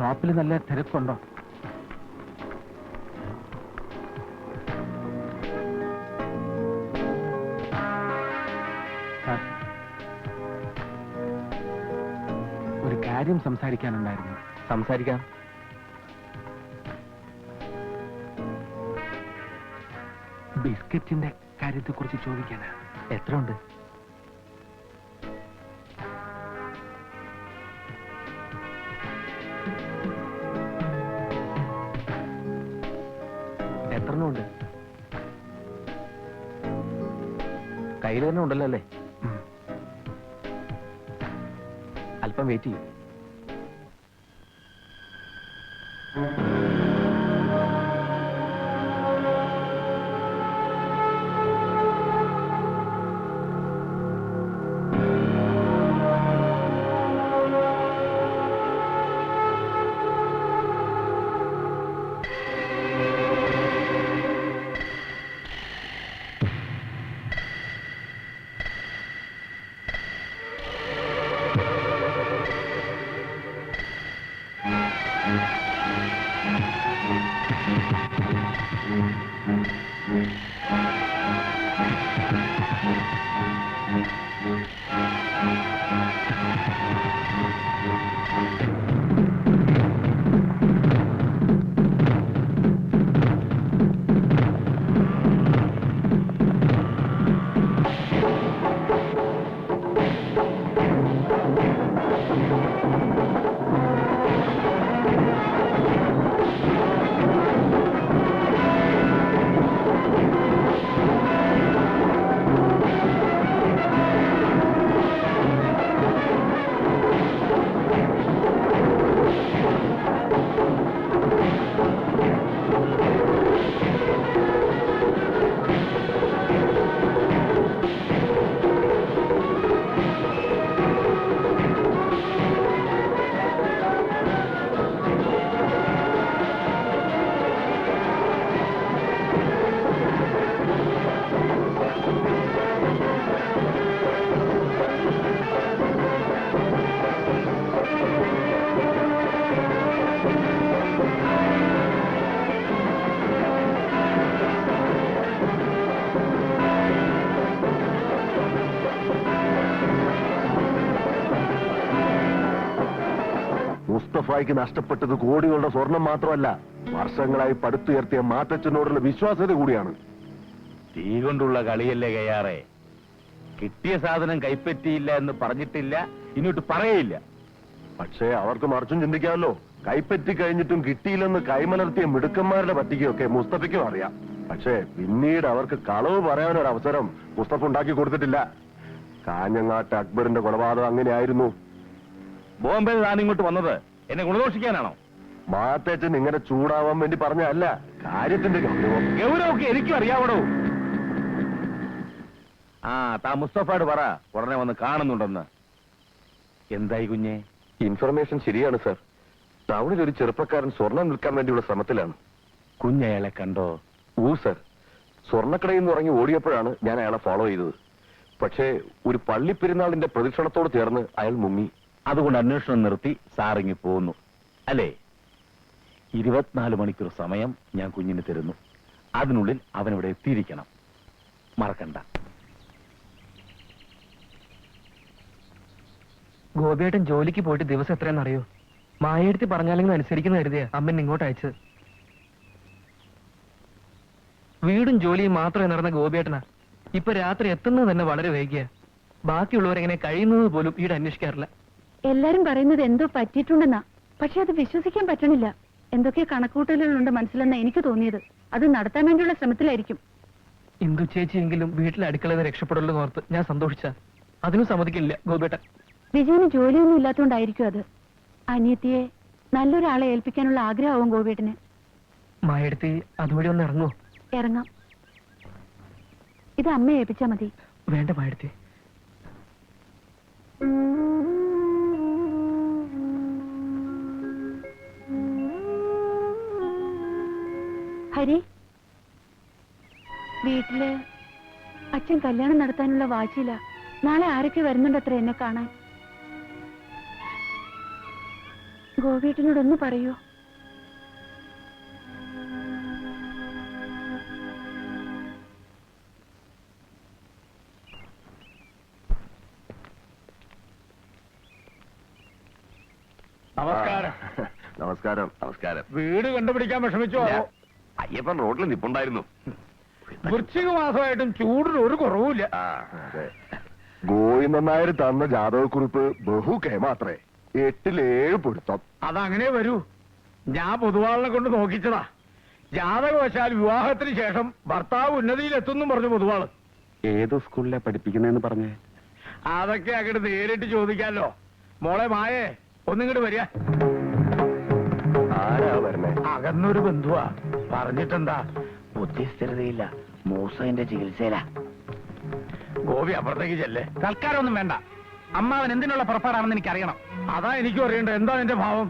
ഷോപ്പിൽ നല്ല തിരക്കുണ്ടോ? ഒരു കാര്യം സംസാരിക്കാനുണ്ടായിരുന്നു. സംസാരിക്കാം. ബിസ്ക്കറ്റിന്റെ കാര്യത്തെ കുറിച്ച് ചോദിക്കാനാ. എത്ര ഉണ്ട്? എത്രണ്ണമുണ്ട്? കയ്യിൽ തന്നെ ഉണ്ടല്ലോ അല്ലേ? അല്പം വെയിറ്റ് ചെയ്യും. മുസ്തഫായ്ക്ക് നഷ്ടപ്പെട്ടത് കോടികളുടെ സ്വർണം മാത്രമല്ല, വർഷങ്ങളായി പടുത്തുയർത്തിയ മാത്തച്ഛനോടുള്ള വിശ്വാസ്യത കൂടിയാണ്. തീ കൊണ്ടുള്ള കളിയല്ലേ കയ്യാറെ. കിട്ടിയ സാധനം കൈപ്പറ്റിയില്ല എന്ന് പറഞ്ഞിട്ടില്ല, ഇങ്ങോട്ട് പറയില്ല. പക്ഷേ അവർക്ക് മറിച്ചും ചിന്തിക്കാമല്ലോ. കൈപ്പറ്റി കഴിഞ്ഞിട്ടും കിട്ടിയില്ലെന്ന് കൈമലർത്തിയ മിടുക്കന്മാരുടെ പറ്റികയൊക്കെ മുസ്തഫയ്ക്കും അറിയാം. പക്ഷേ പിന്നീട് അവർക്ക് കളവ് പറയാനൊരു അവസരം മുസ്തഫ ഉണ്ടാക്കി കൊടുത്തിട്ടില്ല. കാഞ്ഞങ്ങാട്ട് അക്ബറിന്റെ കൊലപാതകം അങ്ങനെയായിരുന്നു. ബോംബെ താൻ ഇങ്ങോട്ട് വന്നത് എന്നെ ഗുണദോഷിക്കാനാണോ? മാത്തച്ഛൻ ഇങ്ങനെ ചൂടാവാൻ വേണ്ടി പറഞ്ഞല്ല, കാര്യത്തിന്റെ ഗൗരവം. ഗൗരവമൊക്കെ എനിക്കും അറിയാവണോ. താ മുസ്തഫയോട് പറ ഉടനെ വന്ന് കാണുന്നുണ്ടെന്ന്. എന്തായി കുഞ്ഞെ? ഇൻഫർമേഷൻ ശരിയാണ് സർ. ടൗണിൽ ഒരു ചെറുപ്പക്കാരൻ സ്വർണം നിൽക്കാൻ വേണ്ടിയുള്ള ശ്രമത്തിലാണ്. കുഞ്ഞയാളെ കണ്ടോ? സർ, സ്വർണ്ണക്കടയിൽ നിന്ന് ഇറങ്ങി ഓടിയപ്പോഴാണ് ഞാൻ അയാളെ ഫോളോ ചെയ്തത്. പക്ഷേ ഒരു പള്ളിപ്പെരുന്നാളിന്റെ പ്രദക്ഷിണത്തോട് ചേർന്ന് അയാൾ മുങ്ങി. അതുകൊണ്ട് അന്വേഷണം നിർത്തി സാറിങ്ങി പോകുന്നു അല്ലേ? 24 മണിക്കൂർ സമയം ഞാൻ കുഞ്ഞിന് തരുന്നു. അതിനുള്ളിൽ അവനിവിടെ എത്തിയിരിക്കണം. മറക്കണ്ട. ഗോപിയേട്ടൻ ജോലിക്ക് പോയിട്ട് ദിവസം എത്രയെന്നറിയോ? മായെടുത്ത് പറഞ്ഞാലെങ്കിലും അനുസരിക്കുന്ന കരുതിയാ അമ്മൻ ഇങ്ങോട്ട് അയച്ചത്. വീടും ജോലിയും മാത്രമേ നടന്ന ഗോപിയേട്ടനാ ഇപ്പൊ രാത്രി എത്തുന്നത് തന്നെ വളരെ വൈകിയ. ബാക്കിയുള്ളവരെങ്ങനെ കഴിയുന്നത് പോലും ഈട് അന്വേഷിക്കാറില്ല. എല്ലാരും പറയുന്നത് എന്തോ പറ്റിയിട്ടുണ്ടെന്നാ, പക്ഷെ അത് വിശ്വസിക്കാൻ പറ്റണില്ല. എന്തൊക്കെ കണക്കൂട്ടലുകളുണ്ട് മനസ്സിലെന്നാ എനിക്ക് തോന്നിയത്. അത് നടത്താൻ വേണ്ടിയുള്ള ശ്രമത്തിലായിരിക്കും. ഇന്ദു ചേച്ചിയെങ്കിലും വീട്ടിലെ അടുക്കളയിൽ രക്ഷപ്പെടുള്ളൂ ഓർത്ത് ഞാൻ സന്തോഷിച്ച. അതിനും സമ്മതിക്കില്ല ഗോപിയേട്ടൻ. വിജയന് ജോലിയൊന്നും ഇല്ലാത്തതുകൊണ്ടായിരിക്കും അത്. അനിയത്തിയെ നല്ലൊരാളെ ഏൽപ്പിക്കാനുള്ള ആഗ്രഹമാവും ഗോപിയേട്ടന്. മായെടുത്ത് അതുവഴി ഒന്ന് ഇറങ്ങോ? ഇറങ്ങാം. ഇത് അമ്മയെ ഏൽപ്പിച്ചാ മതി. വേണ്ട മായെടുത്ത്. ഹരി, വീട്ടില് അച്ഛൻ കല്യാണം നടത്താനുള്ള വാശിയില്ല. നാളെ ആരൊക്കെ വരുന്നുണ്ടത്ര എന്നെ കാണാൻ. ഗോപിയേട്ടനോടൊന്ന് പറയൂ. നമസ്കാരം. നമസ്കാരം. നമസ്കാരം. വീട് കണ്ടുപിടിക്കാൻ വിഷമിച്ചോ? അയ്യപ്പൻ റോഡിൽ നിപ്പുണ്ടായിരുന്നു. വൃശ്ചിക മാസമായിട്ടും ചൂടിന് ഒരു കുറവുമില്ല. ഗോവിന്ദനായർ തന്ന ജാതകക്കുറിപ്പ് ബഹു കേമാത്രേ. 8-7 പൊരുത്തം. അതങ്ങനെ വരൂ. ഞാൻ പൊതുവാളിനെ കൊണ്ട് നോക്കിച്ചതാ. ജാതകവശാൽ വിവാഹത്തിന് ശേഷം ഭർത്താവ് ഉന്നതിയിലെത്തുന്നു പറഞ്ഞു പൊതുവാള്. ഏതോ സ്കൂളിലെ പഠിപ്പിക്കുന്നതെന്ന് പറഞ്ഞേ? അതൊക്കെ അങ്ങോട്ട് നേരിട്ട് ചോദിക്കാലോ. മോളെ മായേ, ഒന്നിങ്ങോട്ട് വരിക. ആരാ വരണേ? അകന്നൊരു ബന്ധുവാ. പറഞ്ഞിട്ടെന്താ? ബുദ്ധിസ്ഥിരതയില്ല, മൂസന്റെ ചികിത്സയില. ഗോപി അപ്പുറത്തേക്ക് ചെല്ലേ. തൽക്കാലം ഒന്നും വേണ്ട. അമ്മാവൻ എന്തിനുള്ള പുറപ്പാടാണെന്ന് എനിക്ക് അറിയണം. അതാ എനിക്കും അറിയണ്ട. എന്താ എന്റെ ഭാവം?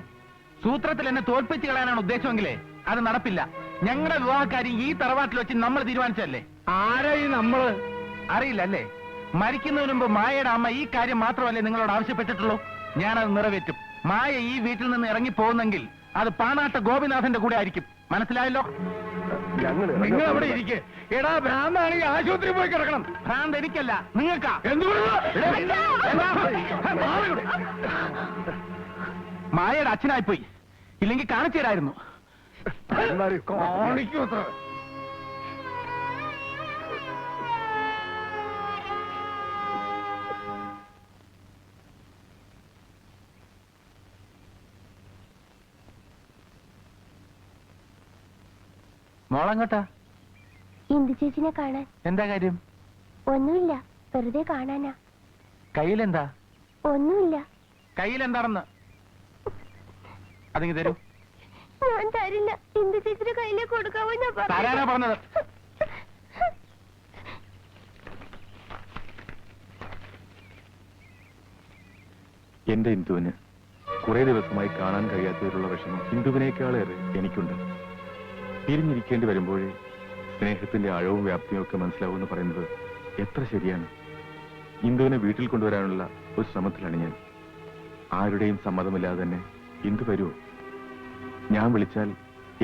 സൂത്രത്തിൽ എന്നെ തോൽപ്പിച്ച് കളയാനാണ് ഉദ്ദേശമെങ്കിലേ അത് നടപ്പില്ല. ഞങ്ങളുടെ വിവാഹക്കാരി ഈ തറവാട്ടിൽ വെച്ച് നമ്മൾ തീരുമാനിച്ചല്ലേ. ആരാ ഈ നമ്മള്? അറിയില്ല അല്ലേ? മരിക്കുന്നതിന് മുമ്പ് മായയുടെ അമ്മ ഈ കാര്യം മാത്രമല്ലേ നിങ്ങളോട് ആവശ്യപ്പെട്ടിട്ടുള്ളൂ. ഞാനത് നിറവേറ്റും. മായ ഈ വീട്ടിൽ നിന്ന് ഇറങ്ങി പോകുന്നെങ്കിൽ അത് പാണാട്ട ഗോപിനാഥന്റെ കൂടെ ആയിരിക്കും. മനസ്സിലായല്ലോ? നിങ്ങൾ അവിടെ ഇരിക്കെ. എടാ, ഭ്രാന്താണെങ്കിൽ ആശുപത്രി പോയി കിടക്കണം. ഭ്രാന്ത് എനിക്കല്ല, നിങ്ങൾക്കാ. മായയുടെ അച്ഛനായിപ്പോയി. ഇല്ലെങ്കിൽ കാണിച്ചു തരായിരുന്നു. കാണിക്കൂ അത്ര. മോളങ്ങോട്ടാ? ഇന്ദു ചേച്ചിനെ കാണാൻ. എന്താ കാര്യം? ഒന്നുമില്ല, വെറുതെ കാണാനാ. കയ്യിലെന്താ? ഒന്നുമില്ല. കയ്യിലെന്താണെന്ന് അതിങ്ങ് തരൂ. ഞാൻ തരില്ല. ഇന്ദു ചേച്ചിയുടെ കയ്യിലേക്ക് കൊടുക്കാവോ? ഞാൻ തരാനാ പറഞ്ഞത്. എന്റെ ഇന്ദുവിന് കുറെ ദിവസമായി കാണാൻ കഴിയാത്തവരുള്ള വിഷമം ഇന്ദുവിനേക്കാളേറെ എനിക്കുണ്ട്. പിരിഞ്ഞിരിക്കേണ്ടി വരുമ്പോഴേ സ്നേഹത്തിന്റെ ആഴവും വ്യാപ്തിയും ഒക്കെ മനസ്സിലാവുമെന്ന് പറയുന്നത് എത്ര ശരിയാണ്. ഇന്ദുവിനെ വീട്ടിൽ കൊണ്ടുവരാനുള്ള ഒരു ശ്രമത്തിലാണ് ഞാൻ. ആരുടെയും സമ്മതമില്ലാതെ തന്നെ ഇന്ദു വരുമോ? ഞാൻ വിളിച്ചാൽ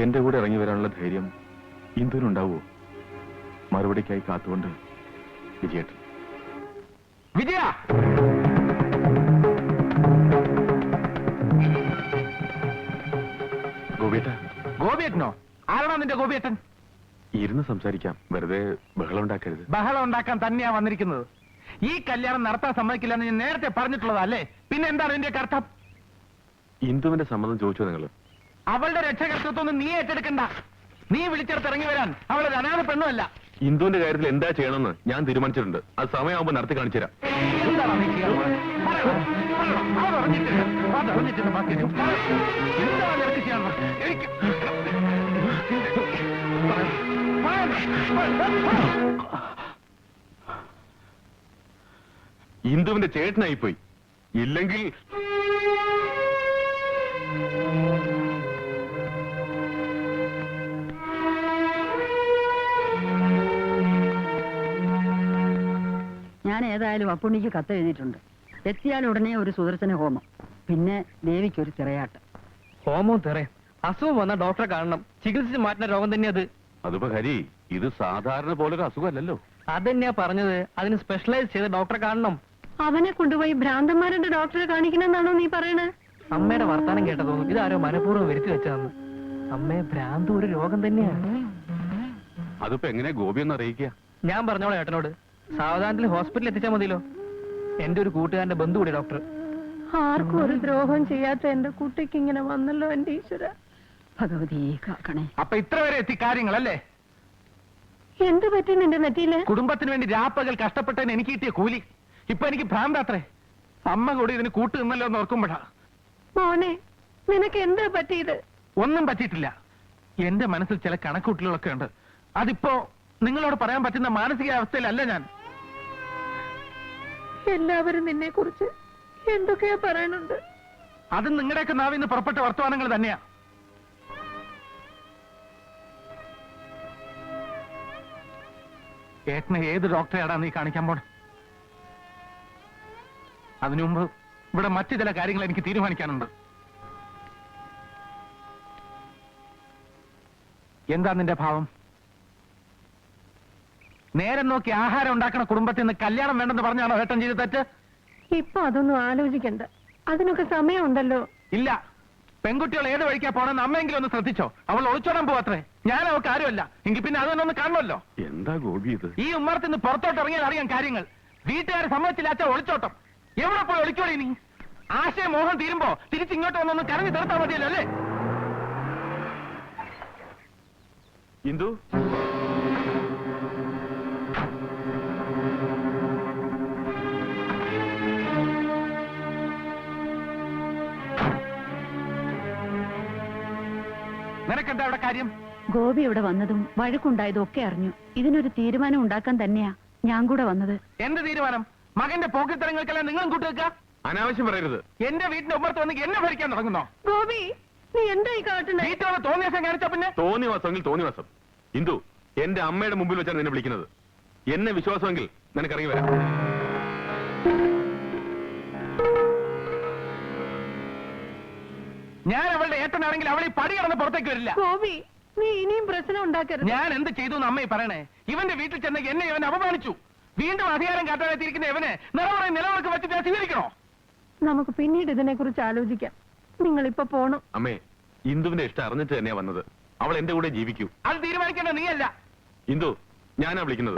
എന്റെ കൂടെ ഇറങ്ങി വരാനുള്ള ധൈര്യം ഇന്ദുവിനുണ്ടാവുമോ? മറുപടിക്കായി കാത്തുകൊണ്ട് വിജയേട്ടൻ. വിജയ, ഗോപിയേട്ട. ഗോപിയേട്ടനോ? ആരാണോ നിന്റെ ഗോപിയേട്ടൻ? ഇരുന്ന് സംസാരിക്കാം, വെറുതെ ബഹളം ഉണ്ടാക്കരുത്. ബഹളം ഉണ്ടാക്കാൻ തന്നെയാ വന്നിരിക്കുന്നത്. ഈ കല്യാണം നടത്താൻ സമ്മതിക്കില്ലെന്ന് ഞാൻ നേരത്തെ പറഞ്ഞിട്ടുള്ളതാ അല്ലേ? പിന്നെ എന്താണ് ഇതിന്റെ അർത്ഥം? ഇന്ദുവിന്റെ സമ്മതം ചോദിച്ചോ നിങ്ങൾ? അവളുടെ രക്ഷകർത്തൃത്വം നീ ഏറ്റെടുക്കണ്ട. നീ വിളിച്ചെടുത്ത് ഇറങ്ങി വരാൻ അവളൊരു അനാഥ പെണ്ണുമല്ല. ഇന്ദുവിന്റെ കാര്യത്തിൽ എന്താ ചെയ്യണമെന്ന് ഞാൻ തീരുമാനിച്ചിട്ടുണ്ട്. അത് സമയമാകുമ്പോൾ നടത്തി കാണിച്ചു തരാം. എന്താണ് നീ ചെയ്യാൻ പോകുന്നത്? പറയണം, പറയണം. അതറിഞ്ഞിട്ടില്ല ബാക്കി കാര്യം. പറയണം. എന്താണ് നിനക്ക് ചെയ്യാനുള്ളത്? എനിക്ക് ഇന്ദുവിന്റെ ചേട്ടനായിപ്പോയി. ഇല്ലെങ്കിൽ ഞാൻ ഏതായാലും അപ്പുണ്ണിക്ക് കത്ത് എഴുതിയിട്ടുണ്ട്. എത്തിയാൽ ഉടനെ ഒരു സുദർശന ഹോമം, പിന്നെ ദേവിക്കൊരു തിറയാട്ട്. ഹോമവും തിറയും. അസുഖം വന്ന ഡോക്ടറെ കാണണം. ചികിത്സിച്ച് മാറ്റുന്ന രോഗം തന്നെ അത്. അതിപ്പോ ഹരി, ഇത് സാധാരണ പോലൊരു അസുഖമല്ലല്ലോ. അതന്നെയാ പറഞ്ഞത്. അതിന് സ്പെഷ്യലൈസ് ചെയ്ത ഡോക്ടറെ കാണണം. അവനെ കൊണ്ടുപോയി ഭ്രാന്തന്മാരുടെ ഡോക്ടറെ കാണിക്കണമെന്നാണോ നീ പറയണേ? അമ്മയുടെ വർത്താനം കേട്ട തോന്നും ഇതാരോ മനഃപൂർവ്വം വരുത്തി വെച്ചതെന്ന്. അമ്മയെ ഭ്രാന്ത് ഒരു രോഗം തന്നെയാണ്. അതിപ്പോ എങ്ങനെ ഗോപിയൊന്ന് അറിയിക്കുക? ഞാൻ പറഞ്ഞോളാം ഏട്ടനോട്. സാവധാനത്തിൽ ഹോസ്പിറ്റലിൽ എത്തിച്ചാൽ മതിയല്ലോ. എന്റെ ഒരു കൂട്ടുകാരന്റെ ബന്ധു കൂടി ഡോക്ടർ. ആർക്കും ഒരു ദ്രോഹം ചെയ്യാത്ത എന്റെ കുട്ടിക്ക് ഇങ്ങനെ വന്നല്ലോ എന്റെ ഈശ്വര. ഭഗവതി കാക്കണേ. അപ്പൊ ഇത്ര വരെ എത്തി കാര്യങ്ങളല്ലേ? എന്ത് പറ്റി നിന്റെ നെറ്റിയില്? കുടുംബത്തിന് വേണ്ടി രാപ്പകൽ കഷ്ടപ്പെട്ടതിന് എനിക്ക് കിട്ടിയ കൂലി. ഇപ്പൊ എനിക്ക് ഭ്രാന്താത്രേ. അമ്മ കൂടി ഇതിന് കൂട്ട് നിന്നല്ലോ എന്ന് ഓർക്കുമ്പോഴാ. മോനെ, നിനക്ക് എന്താ പറ്റിയത്? ഒന്നും പറ്റിയിട്ടില്ല. എന്റെ മനസ്സിൽ ചില കണക്കൂട്ടലുകളൊക്കെ ഉണ്ട്. അതിപ്പോ നിങ്ങളോട് പറയാൻ പറ്റുന്ന മാനസികാവസ്ഥയിലല്ല ഞാൻ. എല്ലാവരും നിന്നെ കുറിച്ച് എന്തൊക്കെയാ പറയുന്നുണ്ട്. അത് നിങ്ങളുടെയൊക്കെ നാവിന്ന് പുറപ്പെട്ട വർത്തമാനങ്ങൾ തന്നെയാ. ഏട്ടനെ ഏത് ഡോക്ടറെയാടാ നീ കാണിക്കാൻ പോണ? അതിനു മുമ്പ് ഇവിടെ മറ്റു ചില കാര്യങ്ങൾ എനിക്ക് തീരുമാനിക്കാനുണ്ട്. എന്താ നിന്റെ ഭാവം? നേരം നോക്കി ആഹാരം ഉണ്ടാക്കണ കുടുംബത്തിൽ നിന്ന് കല്യാണം വേണ്ടെന്ന് പറഞ്ഞാണോ ഏട്ടൻ ചെയ്ത് തെറ്റ്? ഇപ്പൊ അതൊന്നും ആലോചിക്കണ്ട, അതിനൊക്കെ സമയമുണ്ടല്ലോ. ഇല്ല, പെൺകുട്ടികൾ ഏത് വഴിക്കാ പോണെന്ന് അമ്മയെങ്കിലും ഒന്ന് ശ്രദ്ധിച്ചോ. അവൾ ഒളിച്ചോടാൻ പോവത്രേ. ഞാൻ അവൾക്ക് ആരുമല്ല. എങ്കിൽ പിന്നെ അതൊന്നും ഒന്ന് കാണണമല്ലോ. എന്താ ഗോപി ഇത്? ഈ ഉമ്മറത്ത് നിന്ന് പുറത്തോട്ട് ഇറങ്ങിയാൽ അറിയാൻ കാര്യങ്ങൾ. വീട്ടുകാരെ സമ്മതിച്ചില്ലാച്ച ഒളിച്ചോട്ടം. എവിടെ പോയി ഒളിക്കോളി നീ? ആശയ മോഹം തീരുമ്പോ തിരിച്ചിങ്ങോട്ട് വന്നൊന്ന് കരഞ്ഞു തീർത്താൽ മതിയല്ലോ അല്ലേ? ഇന്ദു, നിനക്കെന്താ അവിടെ കാര്യം? ഗോപി ഇവിടെ വന്നതും വഴക്കുണ്ടായതും ഒക്കെ അറിഞ്ഞു. ഇതിനൊരു തീരുമാനം ഉണ്ടാക്കാൻ തന്നെയാ ഞാൻ കൂടെ വന്നത്. എന്ത് തീരുമാനം? മകന്റെ പോക്കിത്തരങ്ങൾക്കെല്ലാം നിങ്ങളും കൂട്ടുവെക്ക. അനാവശ്യം പറയരുത്. എന്റെ വീടിന്റെ ഉമ്മർത്ത് വന്ന് എന്നെ ഭരിക്കാൻ തുടങ്ങുന്നോ? ഗോപി, നീ എന്തായി കാട്ടണേ? വീട്ടിലുള്ള തോന്നിയാസം കാണിച്ച പിന്നെ തോന്നിവാസമെങ്കിൽ തോന്നിവാസം. ഇന്ദു, എന്റെ അമ്മയുടെ മുമ്പിൽ വെച്ചാണ് നിന്നെ വിളിക്കുന്നത്. എന്നെ വിശ്വാസമെങ്കിൽ നിനക്കിറങ്ങി വരാം. ഞാൻ അവളുടെ ഏട്ടനാണെങ്കിൽ അവളെ പടി കടന്ന് പുറത്തേക്ക് വരില്ല. ഗോപി, നീ ഇനിയും പ്രശ്നം ഉണ്ടാക്കരുത്. ഞാൻ എന്ത് ചെയ്തു എന്ന് അമ്മയെ പറയണേ? ഇവന്റെ വീട്ടിൽ ചെന്ന് എന്നെ ഇവൻ അപമാനിച്ചു. വീണ്ടും അധികാരം കാട്ടാനെത്തിയിരിക്കുന്ന ഇവനെ നിലവറ നിലവിളക്ക് വെച്ച് ഞാൻ സ്വീകരിക്കണോ? നമുക്ക് പിന്നീട് ഇതിനെ കുറിച്ച് ആലോചിക്കാം. നിങ്ങൾ ഇപ്പൊ പോണം. അമ്മേ, ഇന്ദുവിന്റെ ഇഷ്ടം അറിഞ്ഞിട്ട് തന്നെയാ വന്നത്. അവൾ എന്റെ കൂടെ ജീവിക്കൂ. അത് തീരുമാനിക്കേണ്ട നീയല്ല. ഇന്ദു, ഞാനാ വിളിക്കുന്നത്.